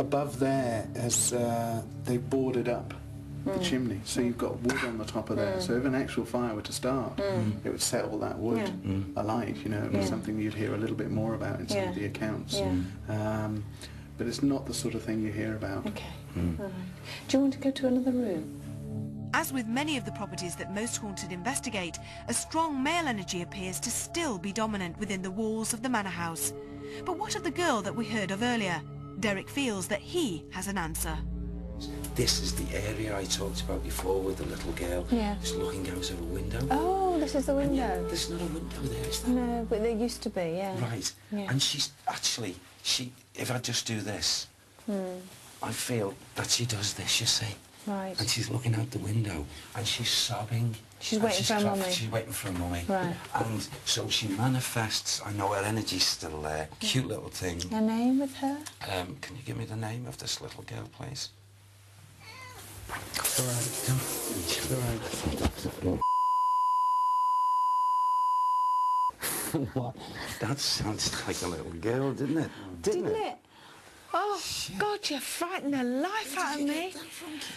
above there has they boarded up the chimney, so you've got wood on the top of there. So if an actual fire were to start, it would set all that wood alight. You know, it was something you'd hear a little bit more about in some of the accounts. But it's not the sort of thing you hear about. Okay. All right. Do you want to go to another room? As with many of the properties that Most Haunted investigate, a strong male energy appears to still be dominant within the walls of the manor house. But what of the girl that we heard of earlier? Derek feels that he has an answer. This is the area I talked about before with the little girl just looking out of a window. Oh, this is the window. Yeah, there's not a window there, is there? No, but there used to be, yeah. Right. Yeah. And she's actually, if I just do this, I feel that she does this, you see. Right. And she's looking out the window and she's sobbing. She's waiting for a mummy. She's waiting for a mummy. Right. And so she manifests, I know her energy's still there, cute little thing. Her name with her? Can you give me the name of this little girl, please? It's all right. It's all right. What? That sounds like a little girl, didn't it? Didn't it? Oh, God, you frightened the life out of me.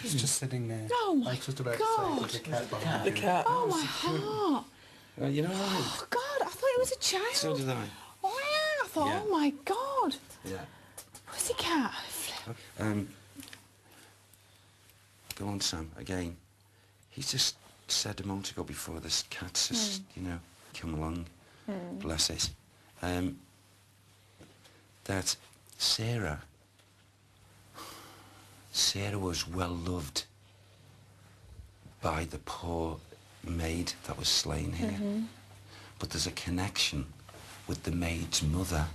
It's just sitting there. Oh, my I was just about God. to say, the cat behind The you. cat. Oh, my heart. You know what? Oh, God, I thought it was a child. So did I. Oh, yeah, I thought, oh, my God. Yeah. Pussycat. Go on, Sam, again. He just said a moment ago before this cat's just, you know, come along, bless it, that Sarah was well loved by the poor maid that was slain here. But there's a connection with the maid's mother,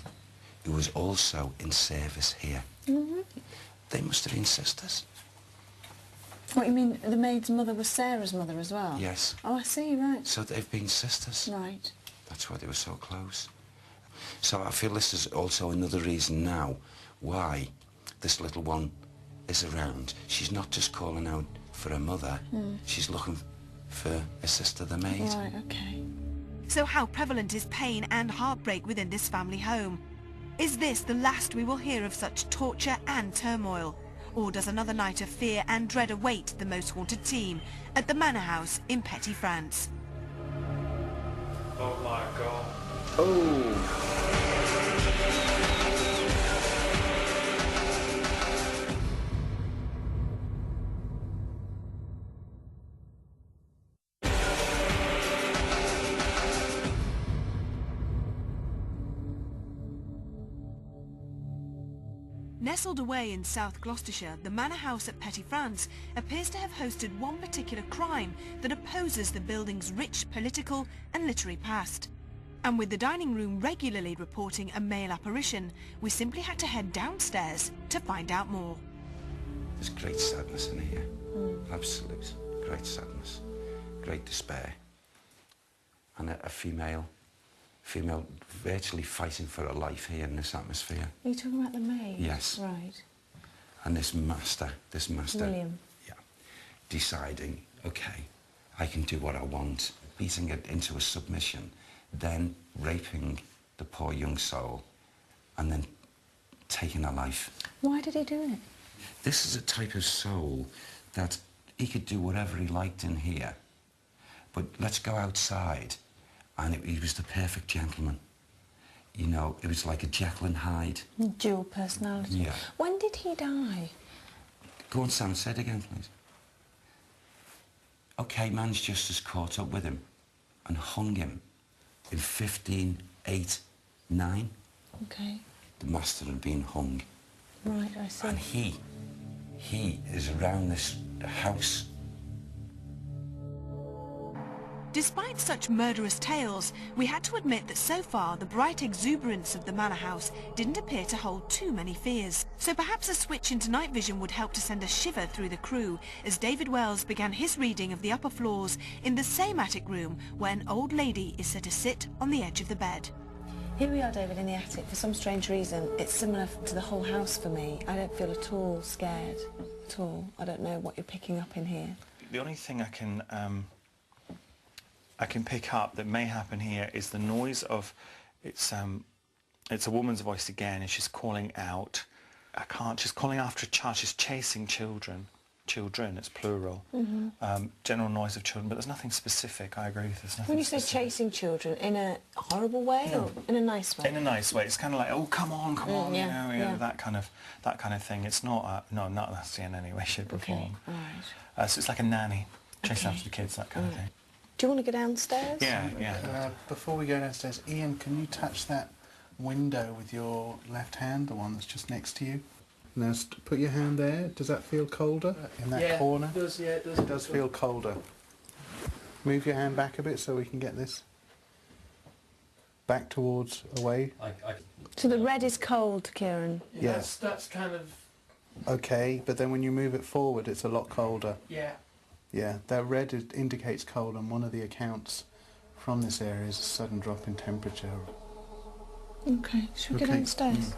who was also in service here. They must have been sisters. What, you mean the maid's mother was Sarah's mother as well? Yes. Oh, I see, right. So they've been sisters. Right. That's why they were so close. So I feel this is also another reason now why this little one is around. She's not just calling out for her mother, she's looking for a sister, the maid. Right, okay. So how prevalent is pain and heartbreak within this family home? Is this the last we will hear of such torture and turmoil? Or does another night of fear and dread await the Most Haunted team at the manor house in Petty France? Oh my God. Oh! Nestled away in South Gloucestershire, the manor house at Petty France appears to have hosted one particular crime that opposes the building's rich political and literary past. And with the dining room regularly reporting a male apparition, we simply had to head downstairs to find out more. There's great sadness in here. Absolute great sadness, great despair. And a female virtually fighting for her life here in this atmosphere. Are you talking about the maid? Yes. Right. And this master, William. yeah, deciding, okay, I can do what I want, beating it into a submission, then raping the poor young soul, and then taking her life. Why did he do it? This is a type of soul that he could do whatever he liked in here, but let's go outside, and he was the perfect gentleman. You know, it was like a Jekyll and Hyde. Dual personality. Yeah. When did he die? Go on, Sam, say it again, please. Okay, man's justice caught up with him and hung him in 1589. Okay. The master had been hung. Right, I see. And he is around this house. Despite such murderous tales, we had to admit that so far the bright exuberance of the manor house didn't appear to hold too many fears. So perhaps a switch into night vision would help to send a shiver through the crew as David Wells began his reading of the upper floors in the same attic room where an old lady is said to sit on the edge of the bed. Here we are, David, in the attic. For some strange reason, it's similar to the whole house for me. I don't feel at all scared, at all. I don't know what you're picking up in here. The only thing I can pick up that may happen here is the noise of, it's a woman's voice again, and she's calling out I can't. She's calling after a child. She's chasing children. Children, it's plural. General noise of children, but there's nothing specific. I agree with this. When you say chasing children, in a horrible way or in a nice way? In a nice way. It's kind of like, oh, come on, you know, that kind of thing. It's not, no, not nasty in any way, shape or form. Right. So it's like a nanny chasing after the kids, that kind of thing. Do you want to go downstairs? Yeah. Before we go downstairs, Ian, can you touch that window with your left hand, the one that's just next to you? Now put your hand there. Does that feel colder in that corner? It does, yeah, it does. It does feel colder. Move your hand back a bit so we can get this back towards away. So the red is cold, Kieran? Yeah. That's kind of... Okay, but then when you move it forward, it's a lot colder. Yeah. Yeah, that red indicates cold, and one of the accounts from this area is a sudden drop in temperature. Okay, should we go downstairs?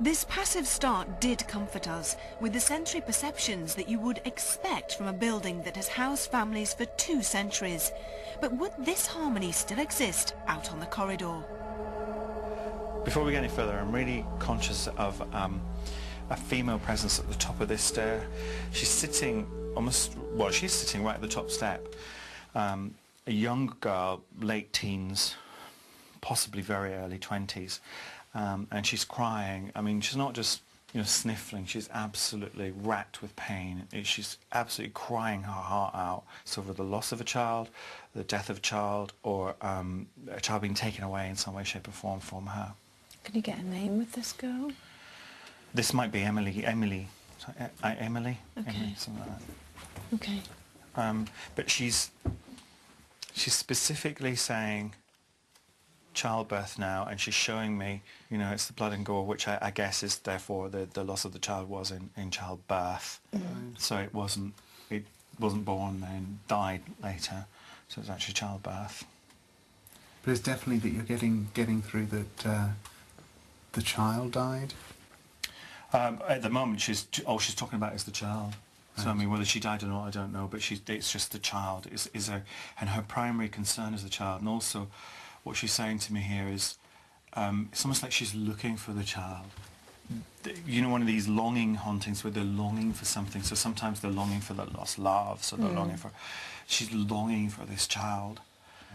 This passive start did comfort us, with the sensory perceptions that you would expect from a building that has housed families for 2 centuries. But would this harmony still exist out on the corridor? Before we get any further, I'm really conscious of a female presence at the top of this stair. She's sitting she's sitting right at the top step. A young girl, late teens, possibly very early 20s. And she's crying. I mean, she's not just, sniffling. She's absolutely racked with pain. She's absolutely crying her heart out. It's over the loss of a child, the death of a child, or a child being taken away in some way, shape or form from her. Can you get a name with this girl? This might be Emily. Emily. Okay. Emily, something like that. Okay. But she's specifically saying childbirth now, and she's showing me, it's the blood and gore, which I guess is therefore the loss of the child was in childbirth. So it wasn't born then, died later. So it's actually childbirth. But it's definitely that you're getting through that the child died. At the moment, she's talking about is the child. So I mean, whether she died or not, I don't know. But it's just the child and her primary concern is the child. And also, what she's saying to me here is, it's almost like she's looking for the child. One of these longing hauntings where they're longing for something. So sometimes they're longing for the lost love. So they're longing for. She's longing for this child.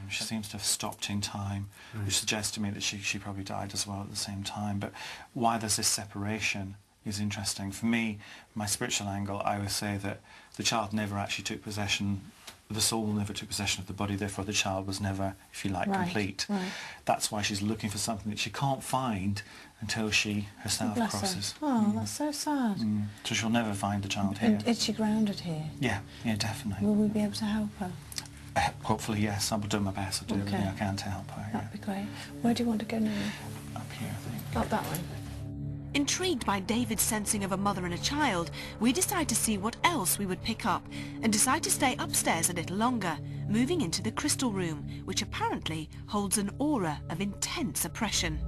She seems to have stopped in time, which suggests to me that she probably died as well at the same time. But why there's this separation is interesting. For me, my spiritual angle, I would say that the child never actually took possession, the soul never took possession of the body, therefore the child was never, if you like, complete. Right. That's why she's looking for something that she can't find until she herself crosses. Her. Oh, that's so sad. So she'll never find the child here. Is she grounded here? Yeah, definitely. Will we be able to help her? Hopefully, yes. I will do my best. I'll do everything I can to help her. That'd be great. Where do you want to go now? Up here, I think. Up that way. Intrigued by David's sensing of a mother and a child, we decide to see what else we would pick up and decide to stay upstairs a little longer, moving into the crystal room, which apparently holds an aura of intense oppression.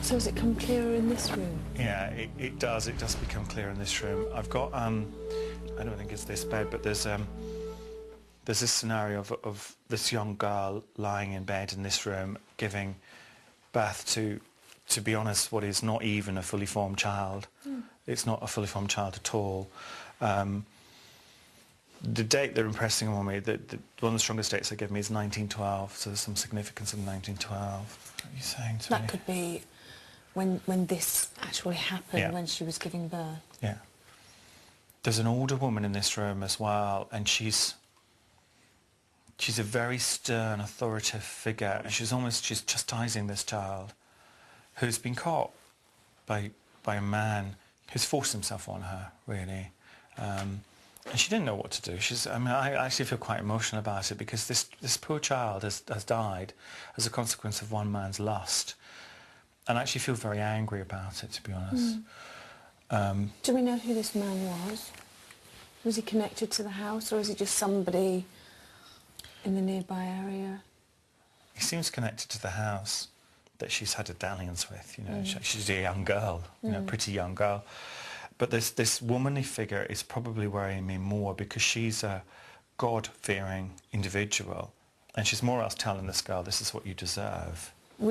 So has it come clearer in this room? Yeah, it does. It does become clear in this room. I've got, I don't think it's this bed, but there's this scenario of this young girl lying in bed in this room, giving birth to be honest, what is not even a fully formed child. It's not a fully formed child at all. The date they're impressing on me, one of the strongest dates they give me is 1912, so there's some significance in 1912. What are you saying to me? That could be when this actually happened, when she was giving birth. Yeah. There's an older woman in this room as well, and she's a very stern, authoritative figure, and she's chastising this child who's been caught by a man who's forced himself on her, really. And she didn't know what to do. I actually feel quite emotional about it, because this poor child has died as a consequence of one man's lust. And I actually feel very angry about it, to be honest. Do we know who this man was? Was he connected to the house, or is he just somebody in the nearby area? He seems connected to the house that she's had a dalliance with. She's a young girl, pretty young girl. But this womanly figure is probably worrying me more, because she's a God-fearing individual, and she's more or less telling this girl, this is what you deserve.